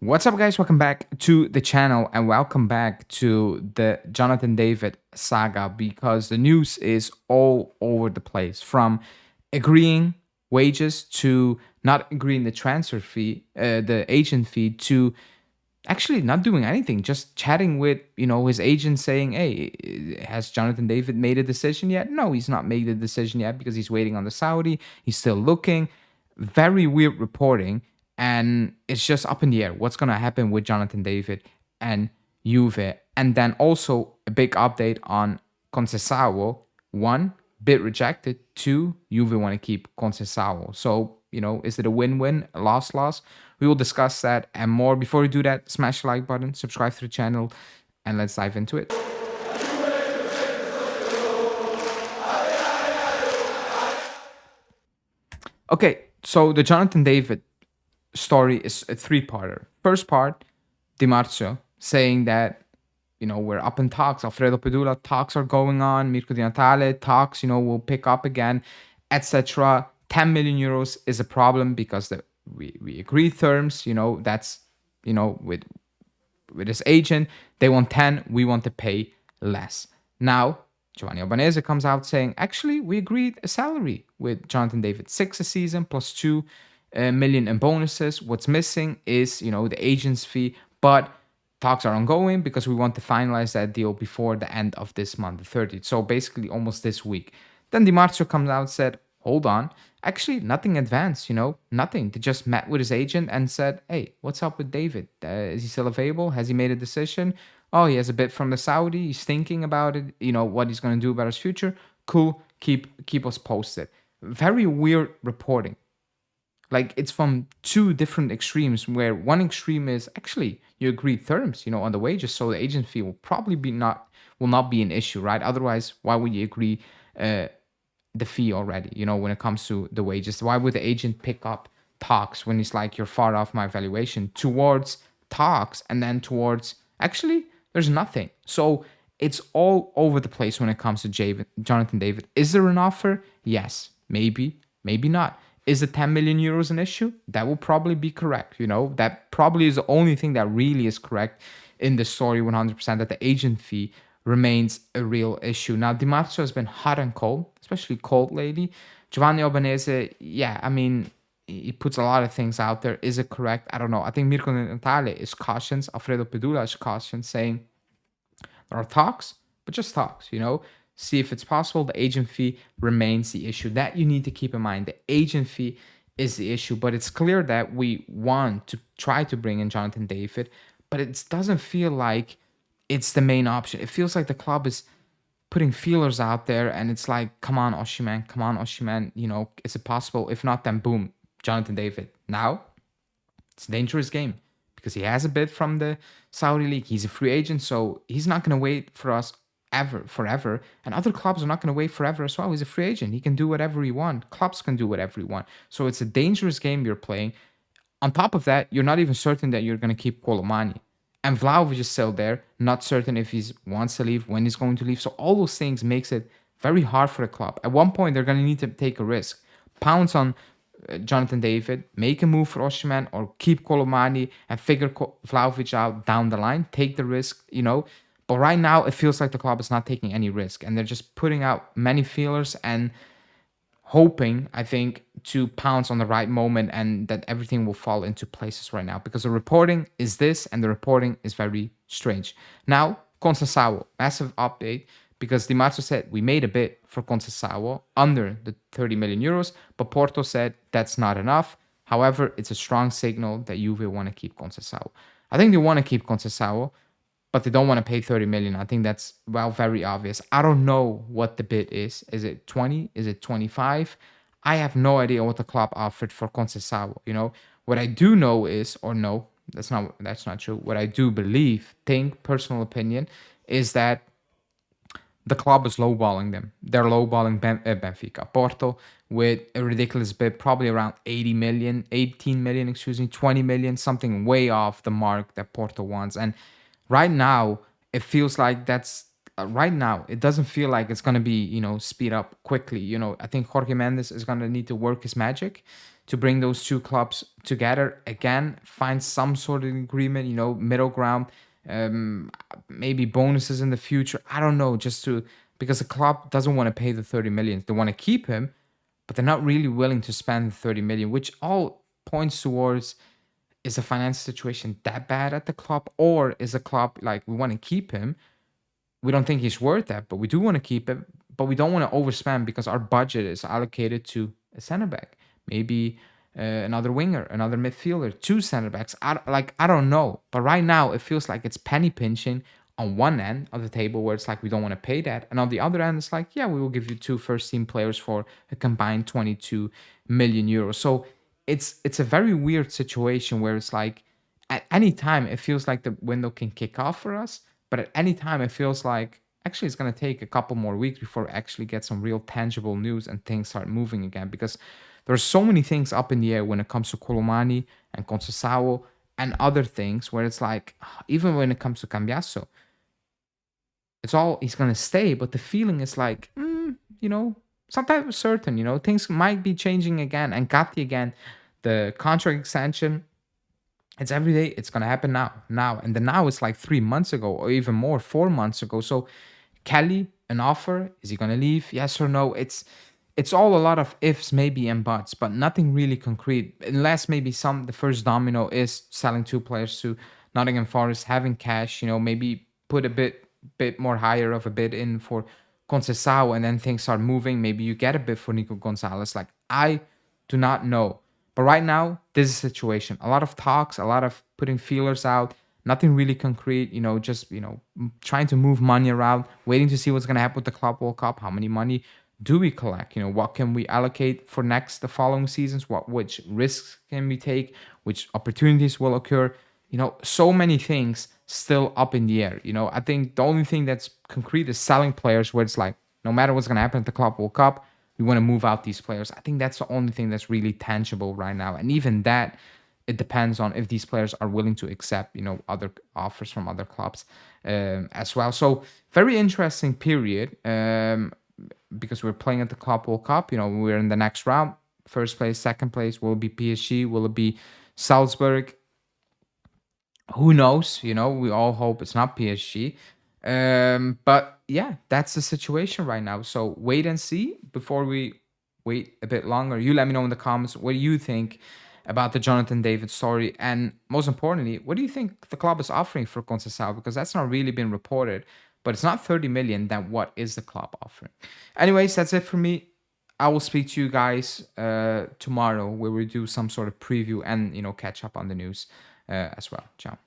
What's up, guys? Welcome back to the channel and welcome back to the Jonathan David saga because the news is all over the place from agreeing wages to not agreeing the transfer fee, the agent fee to actually not doing anything, just chatting with, his agent saying, hey, has Jonathan David made a decision yet? No, he's not made a decision yet because he's waiting on the Saudi. He's still looking. Very weird reporting. And it's just up in the air. What's going to happen with Jonathan David and Juve? And then also a big update on Concawo. One, bid rejected. Two, Juve want to keep Concawo. So, is it a win-win, a loss-loss? We will discuss that and more. Before we do that, smash the like button, subscribe to the channel, and let's dive into it. Okay, so the Jonathan David story is a three-parter. First part, Di Marzio saying that, we're up in talks. Alfredo Pedula, talks are going on. Mirko Di Natale, talks, will pick up again, etc. 10 million euros is a problem because we agreed terms, that's, with his agent. They want 10, we want to pay less. Now, Giovanni Albanese comes out saying, actually, we agreed a salary with Jonathan David, 6 a season plus 2 million in bonuses. What's missing is, the agent's fee, but talks are ongoing because we want to finalize that deal before the end of this month, the 30th. So basically almost this week. Then Di Marzio comes out and said, hold on. Actually, nothing advanced, nothing. They just met with his agent and said, hey, what's up with David? Is he still available? Has he made a decision? Oh, he has a bid from the Saudi. He's thinking about it, what he's going to do about his future. Cool. Keep us posted. Very weird reporting. Like, it's from two different extremes, where one extreme is actually you agreed terms, on the wages, so the agent fee will not be an issue, right? Otherwise, why would you agree the fee already, when it comes to the wages? Why would the agent pick up talks when he's like, you're far off my valuation, towards talks and then towards actually there's nothing? So it's all over the place when it comes to Jonathan David. Is there an offer? Yes, maybe not. Is the 10 million euros an issue? That will probably be correct. That probably is the only thing that really is correct in the story 100%, that the agent fee remains a real issue. Now, Di Marzio has been hot and cold, especially cold lately. Giovanni Albanese, yeah, I mean, he puts a lot of things out there. Is it correct? I don't know. I think Mirko Di Natale is cautious. Alfredo Pedula is cautious, saying there are talks, but just talks, See if it's possible. The agent fee remains the issue. That you need to keep in mind. The agent fee is the issue, but it's clear that we want to try to bring in Jonathan David, but it doesn't feel like it's the main option. It feels like the club is putting feelers out there, and it's like, come on, Osimhen, is it possible? If not, then boom, Jonathan David. Now, it's a dangerous game because he has a bid from the Saudi League. He's a free agent, so he's not going to wait for us forever, and other clubs are not going to wait forever as well. He's a free agent. He can do whatever he wants. Clubs can do whatever he want. So it's a dangerous game you're playing. On top of that, you're not even certain that you're going to keep Colomani. And Vlahovic is still there, not certain if he wants to leave, when he's going to leave. So all those things makes it very hard for the club. At one point, they're going to need to take a risk. Pounce on Jonathan David, make a move for Osimhen, or keep Colomani and figure Vlahovic out down the line. Take the risk, But right now, it feels like the club is not taking any risk. And they're just putting out many feelers and hoping, I think, to pounce on the right moment and that everything will fall into places right now, because the reporting is this and the reporting is very strange. Now, Concawo, massive update, because Di Marzio said we made a bid for Concawo under the 30 million euros, but Porto said that's not enough. However, it's a strong signal that Juve want to keep Concawo. I think they want to keep Concawo, but they don't want to pay 30 million. I think that's, very obvious. I don't know what the bid is. Is it 20? Is it 25? I have no idea what the club offered for Concawo. What I do know is, or no, that's not true. What I do think, personal opinion, is that the club is lowballing them. They're lowballing Benfica. Porto with a ridiculous bid, probably around 18 million, 20 million, something way off the mark that Porto wants. And right now, it feels like that's right now. It doesn't feel like it's going to be, speed up quickly. I think Jorge Mendes is going to need to work his magic to bring those two clubs together again, find some sort of agreement, middle ground, um, maybe bonuses in the future. I don't know, just to because the club doesn't want to pay the 30 million. They want to keep him, but they're not really willing to spend the 30 million, which all points towards is the financial situation that bad at the club, or is the club like we want to keep him, we don't think he's worth that, but we do want to keep it. But we don't want to overspend because our budget is allocated to a center back, maybe another winger, another midfielder, two center backs. I don't know. But right now, it feels like it's penny pinching on one end of the table where it's like we don't want to pay that, and on the other end, it's like yeah, we will give you two first team players for a combined 22 million euros. So it's a very weird situation where it's like at any time it feels like the window can kick off for us, but at any time it feels like actually it's going to take a couple more weeks before we actually get some real tangible news and things start moving again, because there's so many things up in the air when it comes to Colomani and Concawo and other things where it's like even when it comes to Cambiasso, it's all he's going to stay, but the feeling is like sometimes certain, things might be changing again. And Gatti again, the contract extension, it's every day. It's gonna happen now, and the now is like 3 months ago, or even more, 4 months ago. So, Kelly, an offer? Is he gonna leave? Yes or no? It's all a lot of ifs, maybe, and buts, but nothing really concrete. Unless maybe the first domino is selling two players to Nottingham Forest, having cash. Maybe put a bit more higher of a bid in for Conceição, and then things start moving. Maybe you get a bid for Nico Gonzalez. Like I do not know. But right now, this is a situation. A lot of talks, a lot of putting feelers out, nothing really concrete, just, trying to move money around, waiting to see what's going to happen with the Club World Cup. How many money do we collect? What can we allocate for the following seasons? Which risks can we take? Which opportunities will occur? So many things still up in the air. I think the only thing that's concrete is selling players where it's like, no matter what's going to happen at the Club World Cup, we want to move out these players. I think that's the only thing that's really tangible right now. And even that, it depends on if these players are willing to accept, other offers from other clubs as well. So very interesting period because we're playing at the Club World Cup. We're in the next round. First place, second place, will it be PSG? Will it be Salzburg? Who knows? We all hope it's not PSG. But yeah, that's the situation right now. So wait and see before we wait a bit longer. You let me know in the comments what do you think about the Jonathan David story, and most importantly, what do you think the club is offering for Conceição? Because that's not really been reported. But it's not 30 million. Then what is the club offering? Anyways, that's it for me. I will speak to you guys tomorrow, where we do some sort of preview and catch up on the news as well. Ciao.